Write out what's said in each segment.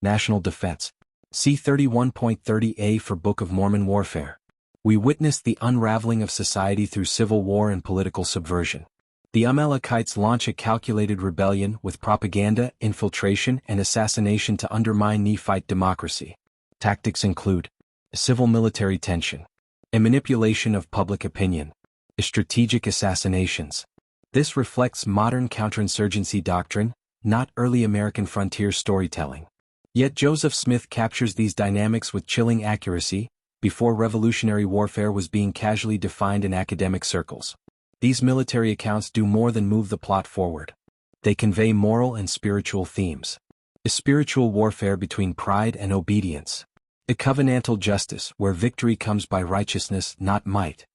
national defense. See 31.30a for Book of Mormon warfare. We witnessed the unraveling of society through civil war and political subversion. The Amalekites launch a calculated rebellion with propaganda, infiltration, and assassination to undermine Nephite democracy. Tactics include civil-military tension, a manipulation of public opinion, strategic assassinations. This reflects modern counterinsurgency doctrine, not early American frontier storytelling. Yet Joseph Smith captures these dynamics with chilling accuracy, before revolutionary warfare was being casually defined in academic circles. These military accounts do more than move the plot forward. They convey moral and spiritual themes. A spiritual warfare between pride and obedience. A covenantal justice where victory comes by righteousness, not might.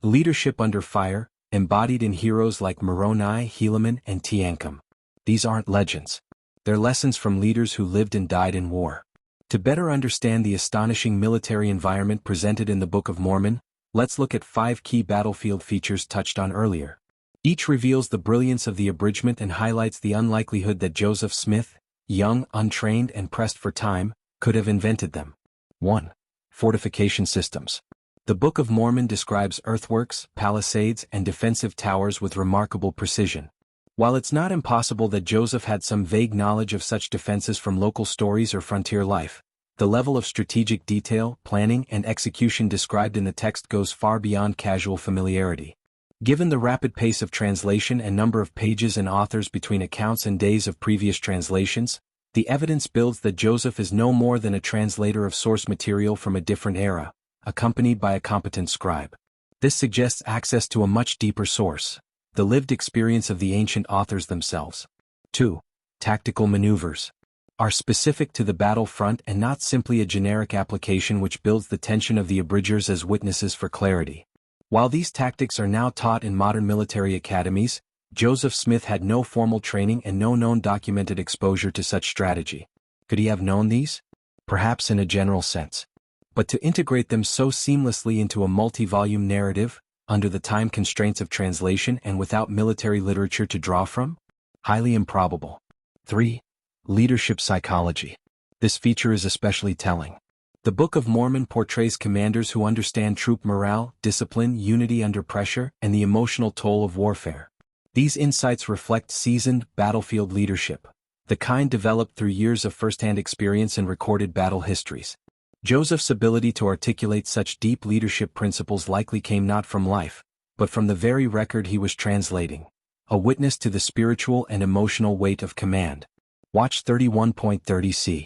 Leadership under fire, embodied in heroes like Moroni, Helaman, and Teancum. These aren't legends. They're lessons from leaders who lived and died in war. To better understand the astonishing military environment presented in the Book of Mormon, let's look at 5 key battlefield features touched on earlier. Each reveals the brilliance of the abridgment and highlights the unlikelihood that Joseph Smith, young, untrained, and pressed for time, could have invented them. 1. Fortification systems. The Book of Mormon describes earthworks, palisades, and defensive towers with remarkable precision. While it's not impossible that Joseph had some vague knowledge of such defenses from local stories or frontier life, the level of strategic detail, planning, and execution described in the text goes far beyond casual familiarity. Given the rapid pace of translation and number of pages and authors between accounts and days of previous translations, the evidence builds that Joseph is no more than a translator of source material from a different era, accompanied by a competent scribe. This suggests access to a much deeper source, the lived experience of the ancient authors themselves. 2. Tactical maneuvers. Are specific to the battlefront and not simply a generic application which builds the tension of the abridgers as witnesses for clarity. While these tactics are now taught in modern military academies, Joseph Smith had no formal training and no known documented exposure to such strategy. Could he have known these? Perhaps in a general sense. But to integrate them so seamlessly into a multi-volume narrative, under the time constraints of translation and without military literature to draw from? Highly improbable. 3. Leadership psychology. This feature is especially telling. The Book of Mormon portrays commanders who understand troop morale, discipline, unity under pressure, and the emotional toll of warfare. These insights reflect seasoned, battlefield leadership, the kind developed through years of first-hand experience and recorded battle histories. Joseph's ability to articulate such deep leadership principles likely came not from life, but from the very record he was translating, a witness to the spiritual and emotional weight of command. Watch 31.30c.